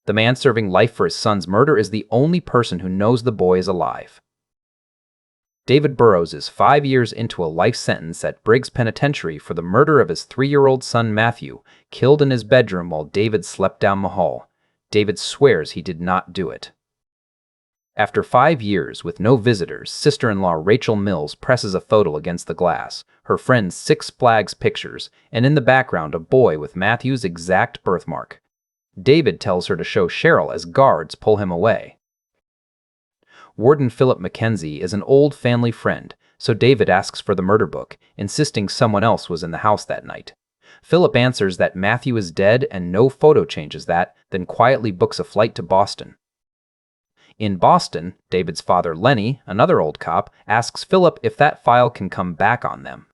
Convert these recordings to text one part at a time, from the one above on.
The man serving life for his son's murder is the only person who knows the boy is alive. David Burrows is 5 years into a life sentence at Briggs Penitentiary for the murder of his 3-year-old son Matthew, killed in his bedroom while David slept down the hall. David swears he did not do it. After 5 years with no visitors, sister-in-law Rachel Mills presses a photo against the glass, her friend's Six Flags pictures, and in the background a boy with Matthew's exact birthmark. David tells her to show Cheryl as guards pull him away. Warden Philip Mackenzie is an old family friend, so David asks for the murder book, insisting someone else was in the house that night. Philip answers that Matthew is dead and no photo changes that, then quietly books a flight to Boston. In Boston, David's father Lenny, another old cop, asks Philip if that file can come back on them.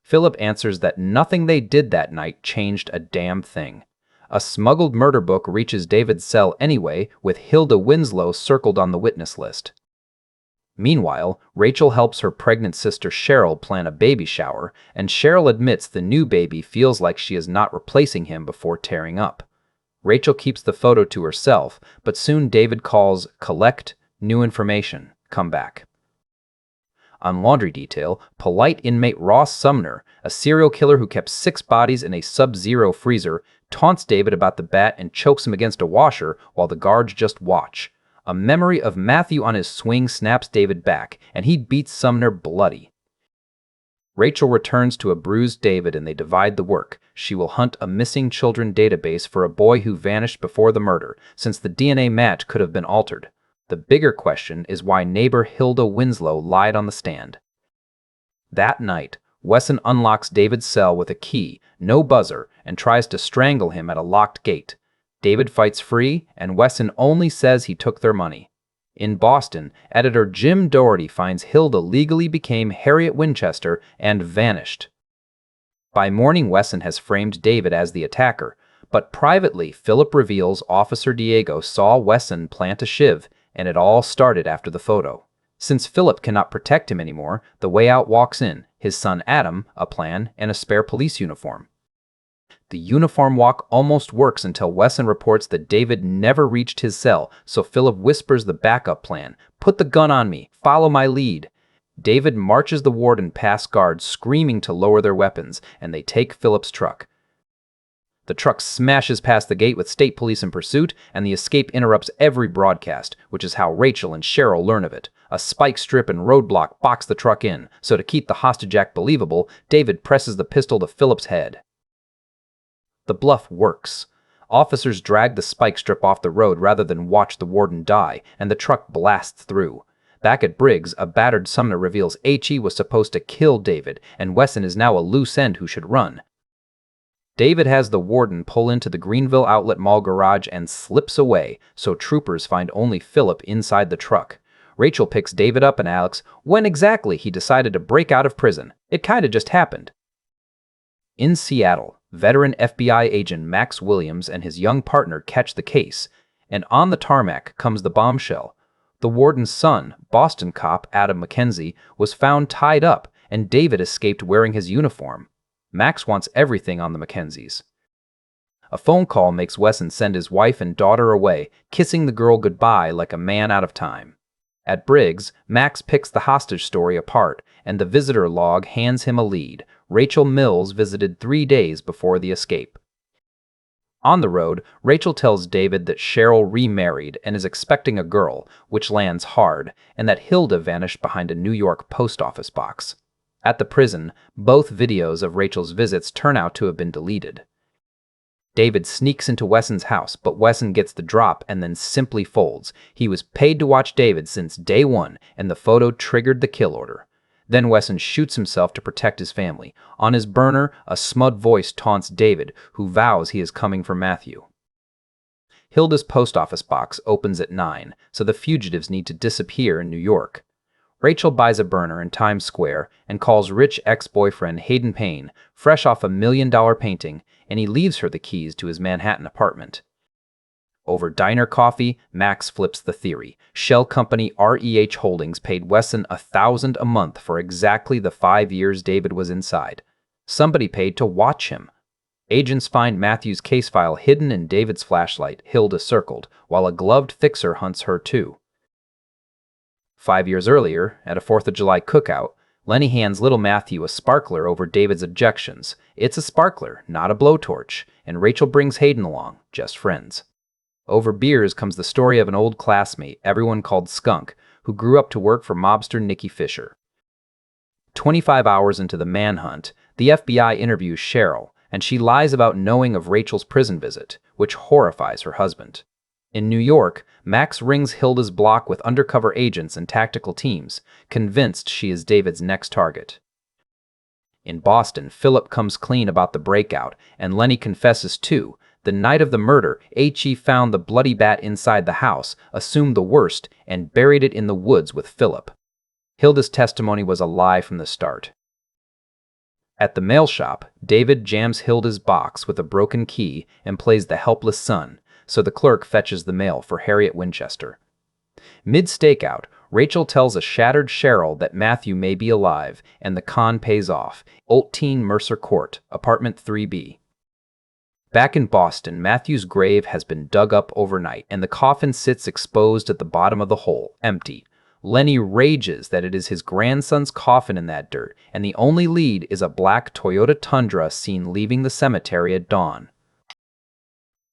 Philip answers that nothing they did that night changed a damn thing. A smuggled murder book reaches David's cell anyway, with Hilda Winslow circled on the witness list. Meanwhile, Rachel helps her pregnant sister Cheryl plan a baby shower, and Cheryl admits the new baby feels like she is not replacing him before tearing up. Rachel keeps the photo to herself, but soon David calls, "Collect, new information, come back." On laundry detail, polite inmate Ross Sumner, a serial killer who kept 6 bodies in a sub-zero freezer, taunts David about the bat and chokes him against a washer while the guards just watch. A memory of Matthew on his swing snaps David back, and he beats Sumner bloody. Rachel returns to a bruised David and they divide the work. She will hunt a missing children database for a boy who vanished before the murder, since the DNA match could have been altered. The bigger question is why neighbor Hilda Winslow lied on the stand. That night, Wesson unlocks David's cell with a key, no buzzer, and tries to strangle him at a locked gate. David fights free, and Wesson only says he took their money. In Boston, editor Jim Doherty finds Hilda legally became Harriet Winchester and vanished. By morning, Wesson has framed David as the attacker, but privately, Philip reveals Officer Diego saw Wesson plant a shiv, and it all started after the photo. Since Philip cannot protect him anymore, the way out walks in, his son Adam, a plan, and a spare police uniform. The uniform walk almost works until Wesson reports that David never reached his cell, so Philip whispers the backup plan. "Put the gun on me. Follow my lead." David marches the warden past guards screaming to lower their weapons, and they take Philip's truck. The truck smashes past the gate with state police in pursuit, and the escape interrupts every broadcast, which is how Rachel and Cheryl learn of it. A spike strip and roadblock box the truck in, so to keep the hostage act believable, David presses the pistol to Philip's head. The bluff works. Officers drag the spike strip off the road rather than watch the warden die, and the truck blasts through. Back at Briggs, a battered Sumner reveals H.E. was supposed to kill David, and Wesson is now a loose end who should run. David has the warden pull into the Greenville Outlet Mall garage and slips away, so troopers find only Philip inside the truck. Rachel picks David up and asks when exactly he decided to break out of prison. It kinda just happened. In Seattle, veteran FBI agent Max Williams and his young partner catch the case, and on the tarmac comes the bombshell. The warden's son, Boston cop Adam Mackenzie, was found tied up, and David escaped wearing his uniform. Max wants everything on the Mackenzies. A phone call makes Wesson send his wife and daughter away, kissing the girl goodbye like a man out of time. At Briggs, Max picks the hostage story apart, and the visitor log hands him a lead. Rachel Mills visited 3 days before the escape. On the road, Rachel tells David that Cheryl remarried and is expecting a girl, which lands hard, and that Hilda vanished behind a New York post office box. At the prison, both videos of Rachel's visits turn out to have been deleted. David sneaks into Wesson's house, but Wesson gets the drop and then simply folds. He was paid to watch David since day one, and the photo triggered the kill order. Then Wesson shoots himself to protect his family. On his burner, a smug voice taunts David, who vows he is coming for Matthew. Hilda's post office box opens at 9, so the fugitives need to disappear in New York. Rachel buys a burner in Times Square and calls rich ex-boyfriend Hayden Payne, fresh off a $1 million painting, and he leaves her the keys to his Manhattan apartment. Over diner coffee, Max flips the theory. Shell company REH Holdings paid Wesson $1,000 a month for exactly the 5 years David was inside. Somebody paid to watch him. Agents find Matthew's case file hidden in David's flashlight, Hilda circled, while a gloved fixer hunts her too. 5 years earlier, at a 4th of July cookout, Lenny hands little Matthew a sparkler over David's objections. It's a sparkler, not a blowtorch, and Rachel brings Hayden along, just friends. Over beers comes the story of an old classmate everyone called Skunk, who grew up to work for mobster Nicky Fisher. 25 hours into the manhunt, the FBI interviews Cheryl, and she lies about knowing of Rachel's prison visit, which horrifies her husband. In New York, Max rings Hilda's block with undercover agents and tactical teams, convinced she is David's next target. In Boston, Philip comes clean about the breakout, and Lenny confesses too. The night of the murder, H.E. found the bloody bat inside the house, assumed the worst, and buried it in the woods with Philip. Hilda's testimony was a lie from the start. At the mail shop, David jams Hilda's box with a broken key and plays the helpless son, so the clerk fetches the mail for Harriet Winchester. Mid-stakeout, Rachel tells a shattered Cheryl that Matthew may be alive, and the con pays off. 18 Mercer Court, apartment 3B. Back in Boston, Matthew's grave has been dug up overnight, and the coffin sits exposed at the bottom of the hole, empty. Lenny rages that it is his grandson's coffin in that dirt, and the only lead is a black Toyota Tundra seen leaving the cemetery at dawn.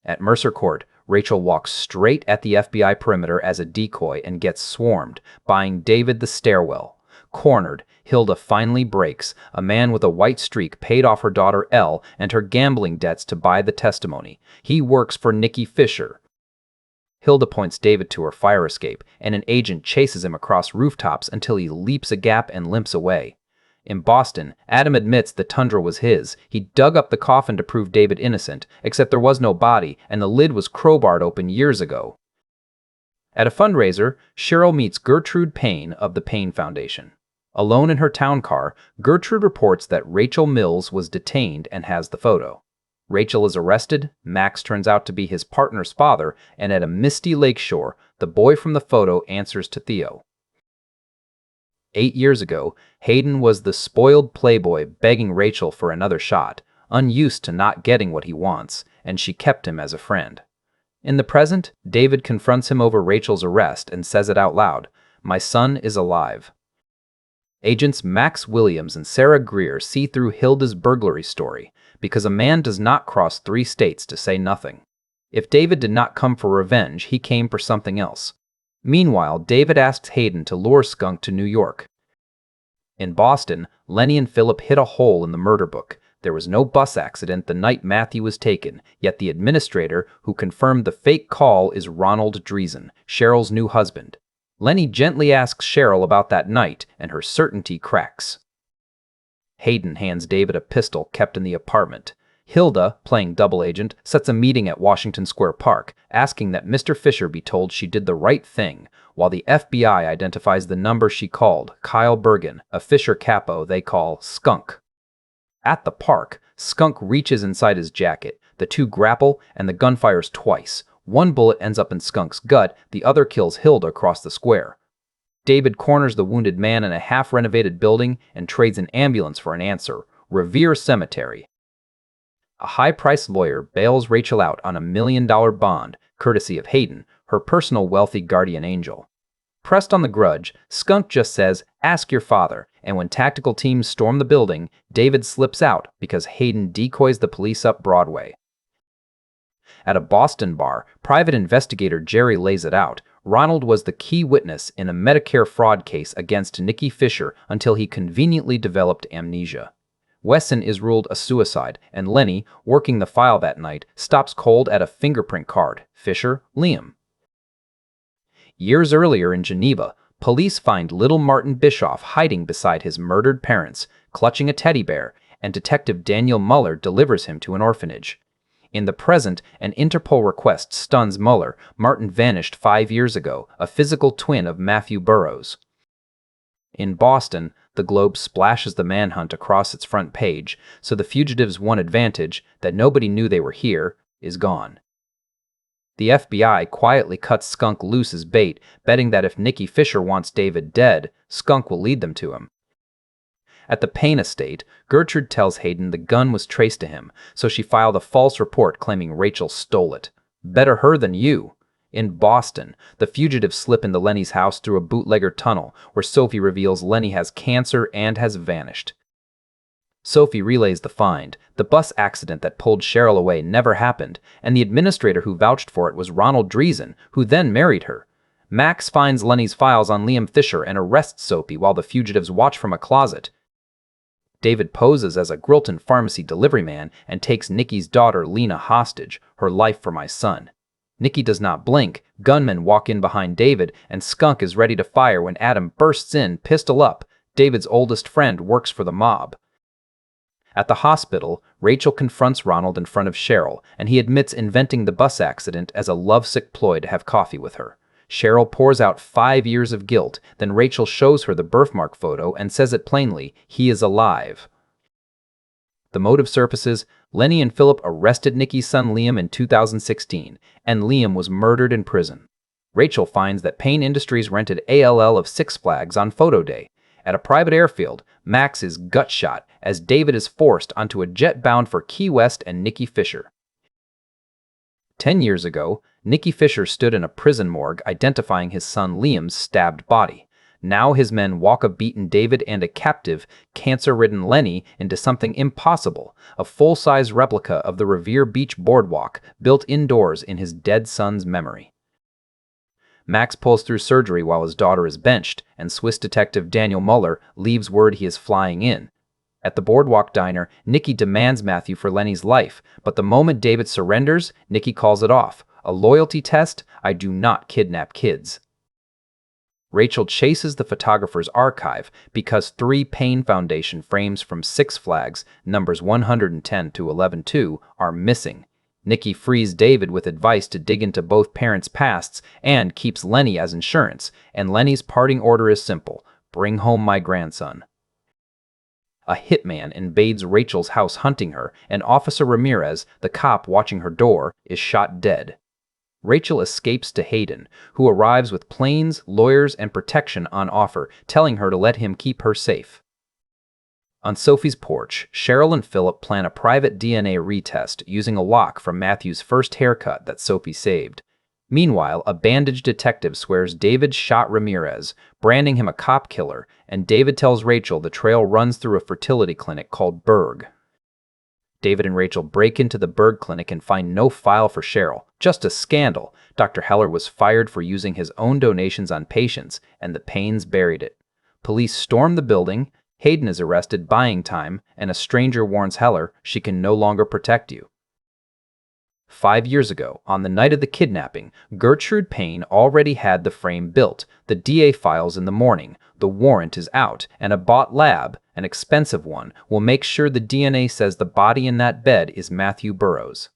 At Mercer Court, Rachel walks straight at the FBI perimeter as a decoy and gets swarmed, buying David the stairwell. Cornered, Hilda finally breaks. A man with a white streak paid off her daughter Elle and her gambling debts to buy the testimony. He works for Nicky Fisher. Hilda points David to her fire escape, and an agent chases him across rooftops until he leaps a gap and limps away. In Boston, Adam admits the Tundra was his. He dug up the coffin to prove David innocent, except there was no body, and the lid was crowbarred open years ago. At a fundraiser, Cheryl meets Gertrude Payne of the Payne Foundation. Alone in her town car, Gertrude reports that Rachel Mills was detained and has the photo. Rachel is arrested, Max turns out to be his partner's father, and at a misty lakeshore, the boy from the photo answers to Theo. 8 years ago, Hayden was the spoiled playboy begging Rachel for another shot, unused to not getting what he wants, and she kept him as a friend. In the present, David confronts him over Rachel's arrest and says it out loud, "My son is alive." Agents Max Williams and Sarah Greer see through Hilda's burglary story, because a man does not cross 3 states to say nothing. If David did not come for revenge, he came for something else. Meanwhile, David asks Hayden to lure Skunk to New York. In Boston, Lenny and Philip hit a hole in the murder book. There was no bus accident the night Matthew was taken, yet the administrator who confirmed the fake call is Ronald Dreesen, Cheryl's new husband. Lenny gently asks Cheryl about that night, and her certainty cracks. Hayden hands David a pistol kept in the apartment. Hilda, playing double agent, sets a meeting at Washington Square Park, asking that Mr. Fisher be told she did the right thing, while the FBI identifies the number she called, Kyle Bergen, a Fisher capo they call Skunk. At the park, Skunk reaches inside his jacket, the two grapple, and the gun fires twice. One bullet ends up in Skunk's gut, the other kills Hilda across the square. David corners the wounded man in a half-renovated building and trades an ambulance for an answer, Revere Cemetery. A high-priced lawyer bails Rachel out on $1 million bond, courtesy of Hayden, her personal wealthy guardian angel. Pressed on the grudge, Skunk just says, "Ask your father," and when tactical teams storm the building, David slips out because Hayden decoys the police up Broadway. At a Boston bar, private investigator Jerry lays it out. Ronald was the key witness in a Medicare fraud case against Nicky Fisher until he conveniently developed amnesia. Wesson is ruled a suicide, and Lenny, working the file that night, stops cold at a fingerprint card. Fisher, Liam. Years earlier in Geneva, police find little Martin Bischoff hiding beside his murdered parents, clutching a teddy bear, and Detective Daniel Muller delivers him to an orphanage. In the present, an Interpol request stuns Muller. Martin vanished 5 years ago, a physical twin of Matthew Burrows. In Boston, the Globe splashes the manhunt across its front page, so the fugitives' one advantage, that nobody knew they were here, is gone. The FBI quietly cuts Skunk loose as bait, betting that if Nicky Fisher wants David dead, Skunk will lead them to him. At the Payne estate, Gertrude tells Hayden the gun was traced to him, so she filed a false report claiming Rachel stole it. Better her than you. In Boston, the fugitives slip into Lenny's house through a bootlegger tunnel, where Sophie reveals Lenny has cancer and has vanished. Sophie relays the find. The bus accident that pulled Cheryl away never happened, and the administrator who vouched for it was Ronald Dreesen, who then married her. Max finds Lenny's files on Liam Fisher and arrests Sophie while the fugitives watch from a closet. David poses as a Grilton pharmacy delivery man and takes Nikki's daughter Lena hostage, her life for my son. Nikki does not blink. Gunmen walk in behind David, and Skunk is ready to fire when Adam bursts in, pistol up. David's oldest friend works for the mob. At the hospital, Rachel confronts Ronald in front of Cheryl, and he admits inventing the bus accident as a lovesick ploy to have coffee with her. Cheryl pours out 5 years of guilt, then Rachel shows her the birthmark photo and says it plainly, he is alive. The motive surfaces. Lenny and Philip arrested Nikki's son Liam in 2016, and Liam was murdered in prison. Rachel finds that Payne Industries rented ALL of Six Flags on photo day. At a private airfield, Max is gut shot as David is forced onto a jet bound for Key West and Nikki Fisher. 10 years ago, Nikki Fisher stood in a prison morgue identifying his son Liam's stabbed body. Now his men walk a beaten David and a captive, cancer-ridden Lenny into something impossible, a full-size replica of the Revere Beach boardwalk built indoors in his dead son's memory. Max pulls through surgery while his daughter is benched, and Swiss detective Daniel Muller leaves word he is flying in. At the boardwalk diner, Nikki demands Matthew for Lenny's life, but the moment David surrenders, Nikki calls it off. A loyalty test? I do not kidnap kids. Rachel chases the photographer's archive because 3 Payne Foundation frames from Six Flags, numbers 110 to 11-2, are missing. Nikki frees David with advice to dig into both parents' pasts and keeps Lenny as insurance, and Lenny's parting order is simple: bring home my grandson. A hitman invades Rachel's house hunting her, and Officer Ramirez, the cop watching her door, is shot dead. Rachel escapes to Hayden, who arrives with planes, lawyers, and protection on offer, telling her to let him keep her safe. On Sophie's porch, Cheryl and Philip plan a private DNA retest using a lock from Matthew's first haircut that Sophie saved. Meanwhile, a bandaged detective swears David shot Ramirez, branding him a cop killer, and David tells Rachel the trail runs through a fertility clinic called Berg. David and Rachel break into the Berg clinic and find no file for Cheryl, just a scandal. Dr. Heller was fired for using his own donations on patients, and the Paynes buried it. Police storm the building, Hayden is arrested buying time, and a stranger warns Heller she can no longer protect you. 5 years ago, on the night of the kidnapping, Gertrude Payne already had the frame built, the DA files in the morning, the warrant is out, and a bought lab, an expensive one, will make sure the DNA says the body in that bed is Matthew Burrows.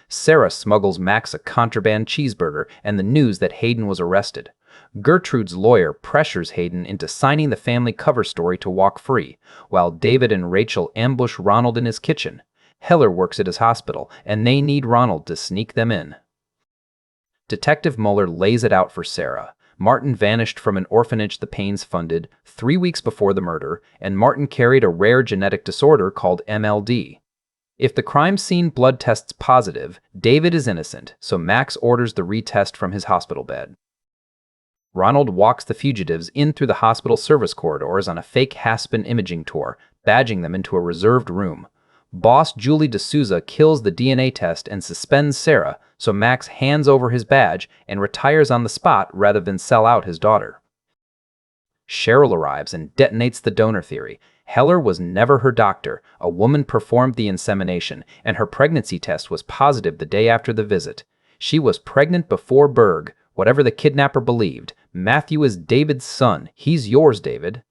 Sarah smuggles Max a contraband cheeseburger and the news that Hayden was arrested. Gertrude's lawyer pressures Hayden into signing the family cover story to walk free, while David and Rachel ambush Ronald in his kitchen. Heller works at his hospital, and they need Ronald to sneak them in. Detective Muller lays it out for Sarah. Martin vanished from an orphanage the Paynes funded 3 weeks before the murder, and Martin carried a rare genetic disorder called MLD. If the crime scene blood tests positive, David is innocent, so Max orders the retest from his hospital bed. Ronald walks the fugitives in through the hospital service corridors on a fake Haspin imaging tour, badging them into a reserved room. Boss Julie D'Souza kills the DNA test and suspends Sarah, so Max hands over his badge and retires on the spot rather than sell out his daughter. Cheryl arrives and detonates the donor theory. Heller was never her doctor. A woman performed the insemination, and her pregnancy test was positive the day after the visit. She was pregnant before Berg. Whatever the kidnapper believed, Matthew is David's son. He's yours, David.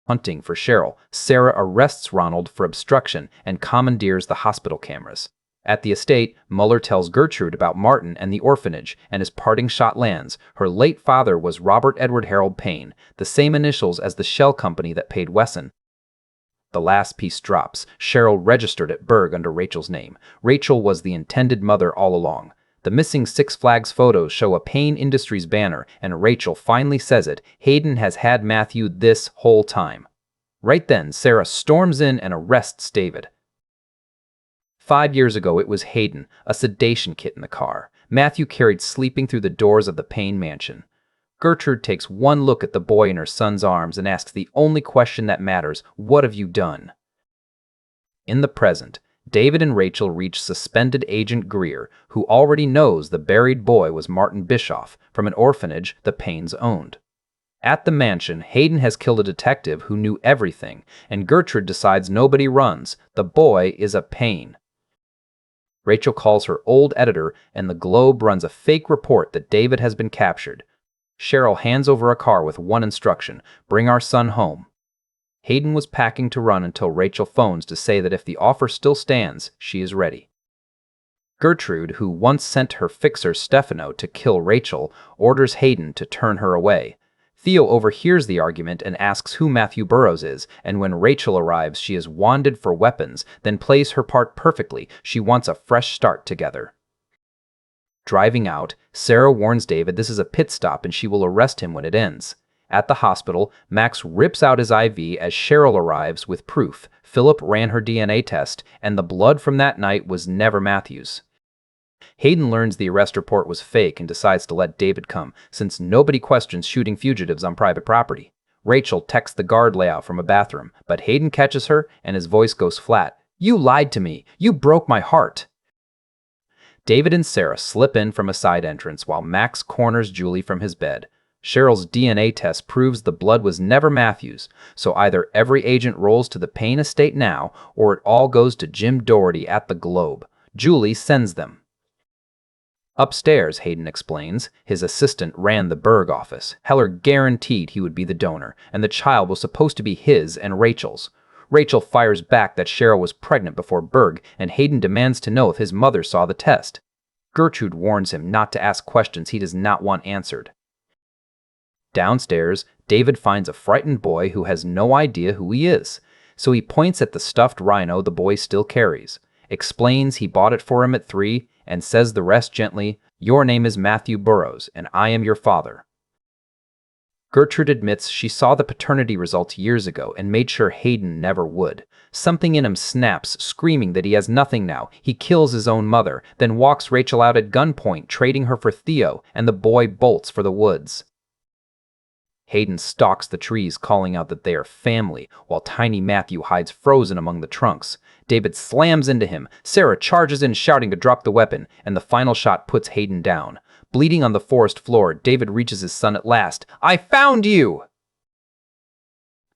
Hunting for Cheryl, Sarah arrests Ronald for obstruction and commandeers the hospital cameras. At the estate, Muller tells Gertrude about Martin and the orphanage, and his parting shot lands. Her late father was Robert Edward Harold Payne, the same initials as the shell company that paid Wesson. The last piece drops. Cheryl registered at Berg under Rachel's name. Rachel was the intended mother all along. The missing Six Flags photos show a Payne Industries banner, and Rachel finally says it. Hayden has had Matthew this whole time. Right then, Sarah storms in and arrests David. 5 years ago, it was Hayden, a sedation kit in the car. Matthew carried sleeping through the doors of the Payne mansion. Gertrude takes one look at the boy in her son's arms and asks the only question that matters, "What have you done?" In the present, David and Rachel reach suspended Agent Greer, who already knows the buried boy was Martin Bischoff from an orphanage the Paynes owned. At the mansion, Hayden has killed a detective who knew everything, and Gertrude decides nobody runs. The boy is a Payne. Rachel calls her old editor, and the Globe runs a fake report that David has been captured. Cheryl hands over a car with one instruction: bring our son home. Hayden was packing to run until Rachel phones to say that if the offer still stands, she is ready. Gertrude, who once sent her fixer Stefano to kill Rachel, orders Hayden to turn her away. Theo overhears the argument and asks who Matthew Burrows is, and when Rachel arrives, she is wanded for weapons, then plays her part perfectly. She wants a fresh start together. Driving out, Sarah warns David this is a pit stop and she will arrest him when it ends. At the hospital, Max rips out his IV as Cheryl arrives with proof. Philip ran her DNA test, and the blood from that night was never Matthew's. Hayden learns the arrest report was fake and decides to let David come, since nobody questions shooting fugitives on private property. Rachel texts the guard layout from a bathroom, but Hayden catches her and his voice goes flat. "You lied to me. You broke my heart." David and Sarah slip in from a side entrance while Max corners Julie from his bed. Cheryl's DNA test proves the blood was never Matthew's, so either every agent rolls to the Payne estate now, or it all goes to Jim Doherty at the Globe. Julie sends them. Upstairs, Hayden explains, his assistant ran the Berg office. Heller guaranteed he would be the donor, and the child was supposed to be his and Rachel's. Rachel fires back that Cheryl was pregnant before Berg, and Hayden demands to know if his mother saw the test. Gertrude warns him not to ask questions he does not want answered. Downstairs, David finds a frightened boy who has no idea who he is, so he points at the stuffed rhino the boy still carries, explains he bought it for him at 3, and says the rest gently, "Your name is Matthew Burrows, and I am your father." Gertrude admits she saw the paternity results years ago and made sure Hayden never would. Something in him snaps, screaming that he has nothing now. He kills his own mother, then walks Rachel out at gunpoint, trading her for Theo, and the boy bolts for the woods. Hayden stalks the trees, calling out that they are family, while tiny Matthew hides frozen among the trunks. David slams into him. Sarah charges in, shouting to drop the weapon, and the final shot puts Hayden down. Bleeding on the forest floor, David reaches his son at last. "I found you!"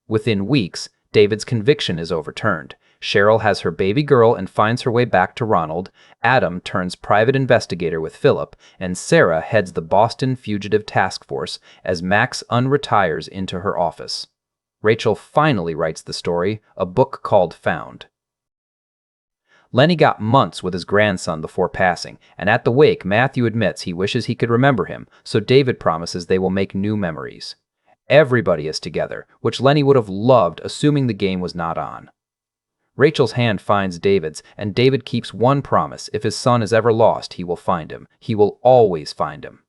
Within weeks, David's conviction is overturned. Cheryl has her baby girl and finds her way back to Ronald. Adam turns private investigator with Philip, and Sarah heads the Boston Fugitive Task Force as Max unretires into her office. Rachel finally writes the story, a book called Found. Lenny got months with his grandson before passing, and at the wake, Matthew admits he wishes he could remember him, so David promises they will make new memories. Everybody is together, which Lenny would have loved, assuming the game was not on. Rachel's hand finds David's, and David keeps one promise: if his son is ever lost, he will find him. He will always find him.